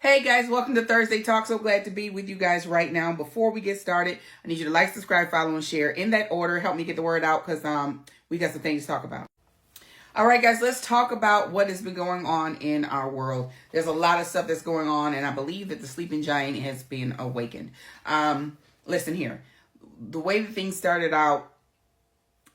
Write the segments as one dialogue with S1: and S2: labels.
S1: Hey guys, welcome to Thursday Talk. So glad to be with you guys right now. Before we get started, I need you to like, subscribe, follow, and share in that order. Help me get the word out because we got some things to talk about. All right, guys, let's talk about what has been going on in our world. There's a lot of stuff that's going on, and I believe that the sleeping giant has been awakened. Listen here. The way that things started out,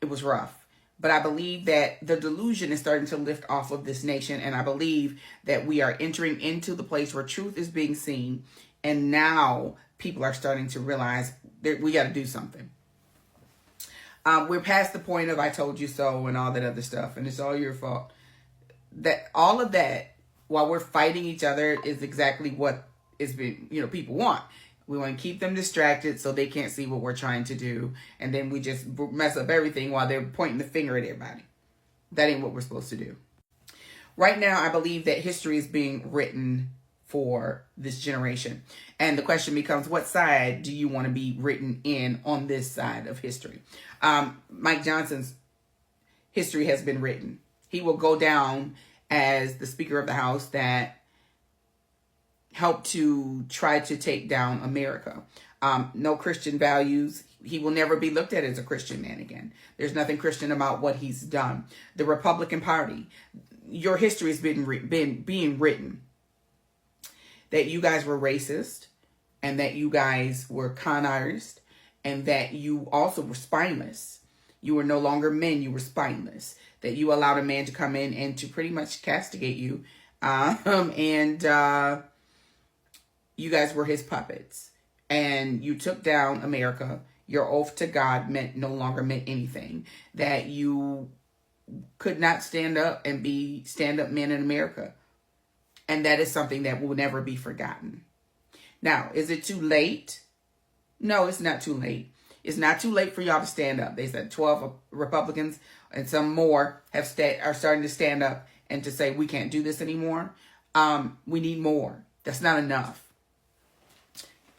S1: it was rough. But I believe that the delusion is starting to lift off of this nation. And I believe that we are entering into the place where truth is being seen. And now people are starting to realize that we got to do something. We're past the point of I told you so and all that other stuff. And it's all your fault. That all of that, while we're fighting each other, is exactly what is being, people want. We want to keep them distracted so they can't see what we're trying to do. And then we just mess up everything while they're pointing the finger at everybody. That ain't what we're supposed to do. Right now, I believe that history is being written for this generation. And the question becomes, what side do you want to be written in on this side of history? Mike Johnson's history has been written. He will go down as the Speaker of the House that helped to try to take down America. No Christian values. He will never be looked at as a Christian man again. There's nothing Christian about what he's done. The Republican Party, your history has been being written. That you guys were racist, and that you guys were con artists, and that you also were spineless. You were no longer men, you were spineless. That you allowed a man to come in and to pretty much castigate you. You guys were his puppets, and you took down America. Your oath to God no longer meant anything. That you could not stand up and be stand-up men in America. And that is something that will never be forgotten. Now, is it too late? No, it's not too late. It's not too late for y'all to stand up. They said 12 Republicans and some more are starting to stand up and to say, we can't do this anymore. We need more. That's not enough.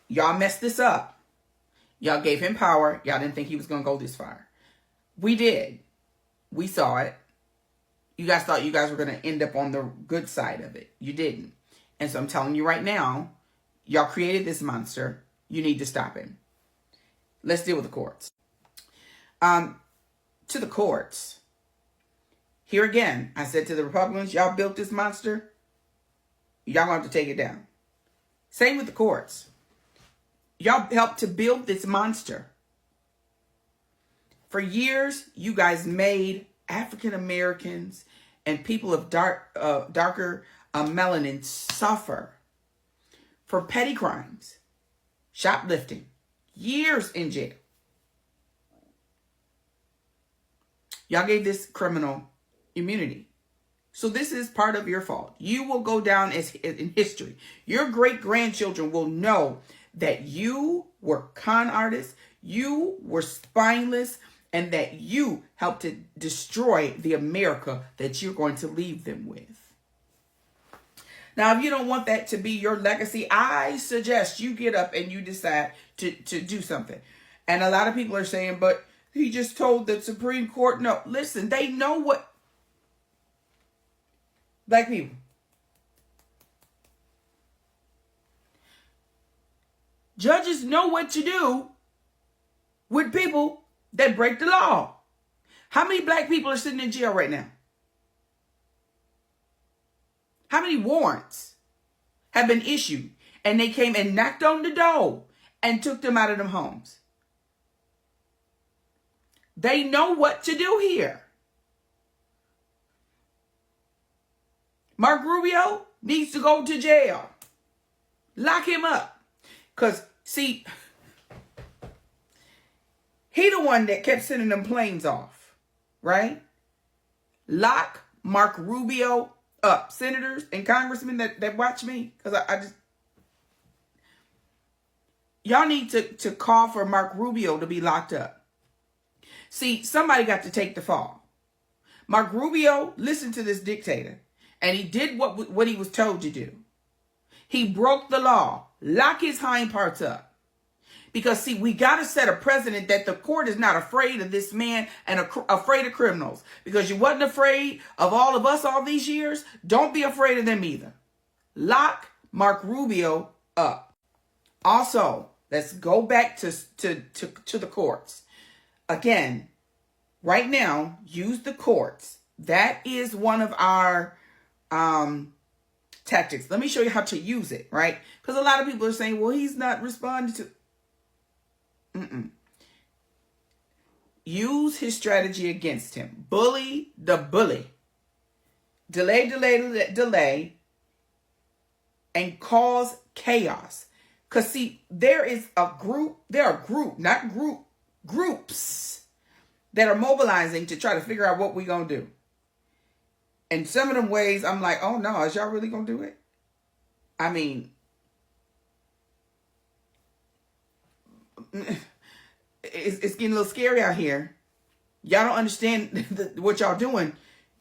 S1: Y'all messed this up. Y'all gave him power. Y'all didn't think he was going to go this far. We did. We saw it. You guys thought you guys were going to end up on the good side of it. You didn't. And so I'm telling you right now, y'all created this monster. You need to stop him. Let's deal with the courts. To the courts. Here again, I said to the Republicans, y'all built this monster. Y'all going to have to take it down. Same with the courts. Y'all helped to build this monster. For years, you guys made African Americans and people of darker melanin suffer for petty crimes, shoplifting, years in jail. Y'all gave this criminal immunity. So this is part of your fault. You will go down as in history. Your great-grandchildren will know that you were con artists, you were spineless, and that you helped to destroy the America that you're going to leave them with. Now, if you don't want that to be your legacy, I suggest you get up and you decide to do something. And a lot of people are saying, but he just told the Supreme Court. No, listen, they know what. Black people. Judges know what to do with people that break the law. How many black people are sitting in jail right now? How many warrants have been issued and they came and knocked on the door and took them out of them homes? They know what to do here. Mark Rubio needs to go to jail. Lock him up. Because, see, he the one that kept sending them planes off, right? Lock Mark Rubio up. Senators and congressmen that watch me, because I just... Y'all need to call for Mark Rubio to be locked up. See, somebody got to take the fall. Mark Rubio listened to this dictator, and he did what he was told to do. He broke the law. Lock his hind parts up. Because, see, we got to set a precedent that the court is not afraid of this man and afraid of criminals. Because you wasn't afraid of all of us all these years. Don't be afraid of them either. Lock Marco Rubio up. Also, let's go back to the courts. Again, right now, use the courts. That is one of our tactics. Let me show you how to use it, right? Because a lot of people are saying, well, he's not responding to... Use his strategy against him. Bully the bully. Delay, and cause chaos. Because see, there are groups that are mobilizing to try to figure out what we're going to do. And some of them ways, I'm like, oh no, is y'all really going to do it? I mean, it's getting a little scary out here. Y'all don't understand what y'all doing.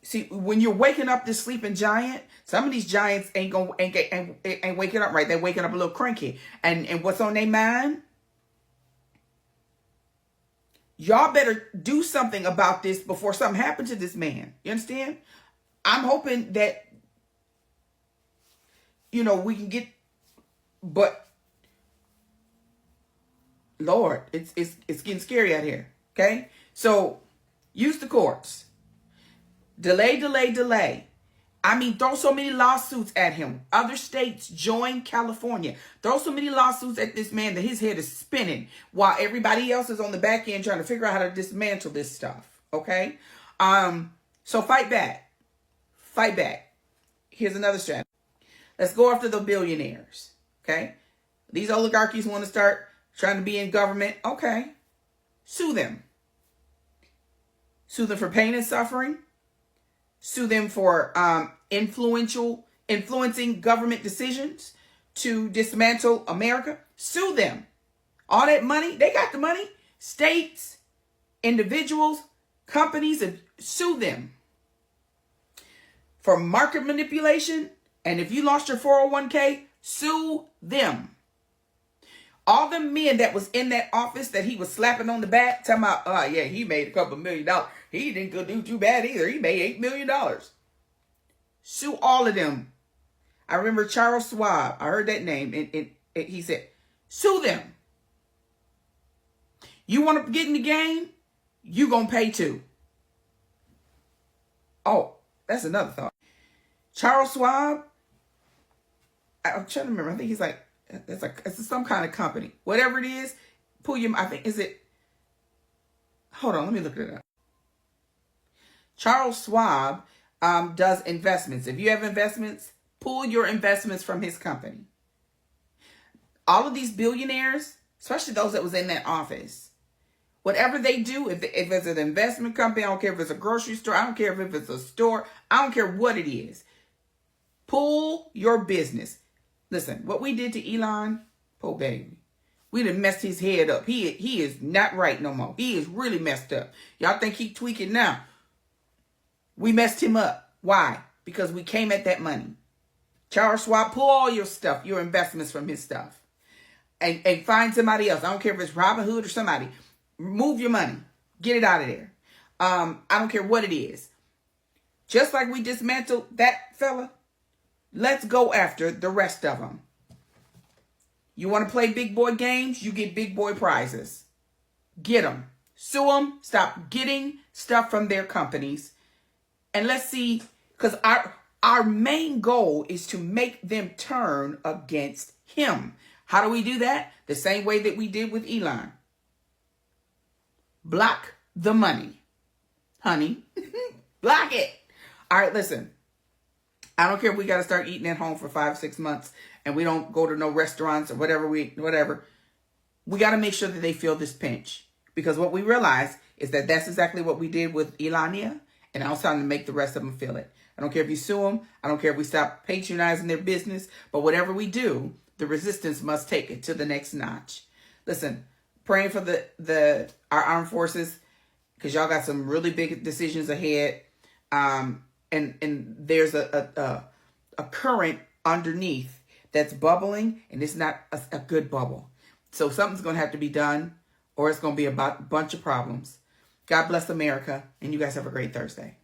S1: See, when you're waking up this sleeping giant, some of these giants ain't waking up right. They're waking up a little cranky. And what's on their mind? Y'all better do something about this before something happens to this man. You understand? I'm hoping that, we can get, but Lord, it's getting scary out here. Okay? So use the courts. Delay. I mean, throw so many lawsuits at him. Other states join California. Throw so many lawsuits at this man that his head is spinning while everybody else is on the back end trying to figure out how to dismantle this stuff. Okay? So fight back. Fight back. Here's another strategy. Let's go after the billionaires. Okay? These oligarchies want to start trying to be in government. Okay. Sue them. Sue them for pain and suffering. Sue them for influencing government decisions to dismantle America. Sue them. All that money, they got the money. States, individuals, companies, and sue them for market manipulation. And if you lost your 401k, sue them. All the men that was in that office that he was slapping on the back, talking about, yeah, he made a couple $1 million. He didn't go do too bad either. He made $8 million. Sue all of them. I remember Charles Schwab. I heard that name. And he said, sue them. You want to get in the game? You going to pay too. Oh, that's another thought. Charles Schwab, I'm trying to remember. I think he's like, it's some kind of company. Whatever it is, hold on, let me look it up. Charles Schwab does investments. If you have investments, pull your investments from his company. All of these billionaires, especially those that was in that office, whatever they do, if it's an investment company, I don't care if it's a grocery store, I don't care if it's a store, I don't care what it is. Pull your business. Listen, what we did to Elon, poor baby, we done messed his head up. He is not right no more. He is really messed up. Y'all think he tweaking now? We messed him up. Why? Because we came at that money. Charles Schwab, pull all your stuff, your investments from his stuff. And find somebody else. I don't care if it's Robinhood or somebody. Move your money. Get it out of there. I don't care what it is. Just like we dismantled that fella, let's go after the rest of them. You want to play big boy games? You get big boy prizes. Get them. Sue them. Stop getting stuff from their companies. And let's see, because our main goal is to make them turn against him. How do we do that? The same way that we did with Elon. Block the money. Honey, block it. All right, listen. I don't care if we got to start eating at home for 5-6 months and we don't go to no restaurants or whatever. We got to make sure that they feel this pinch. Because what we realize is that that's exactly what we did with Elania. And now it's time to make the rest of them feel it. I don't care if you sue them. I don't care if we stop patronizing their business. But whatever we do, the resistance must take it to the next notch. Listen, praying for our armed forces because y'all got some really big decisions ahead. And there's a current underneath that's bubbling, and it's not a good bubble. So something's going to have to be done, or it's going to be a bunch of problems. God bless America, and you guys have a great Thursday.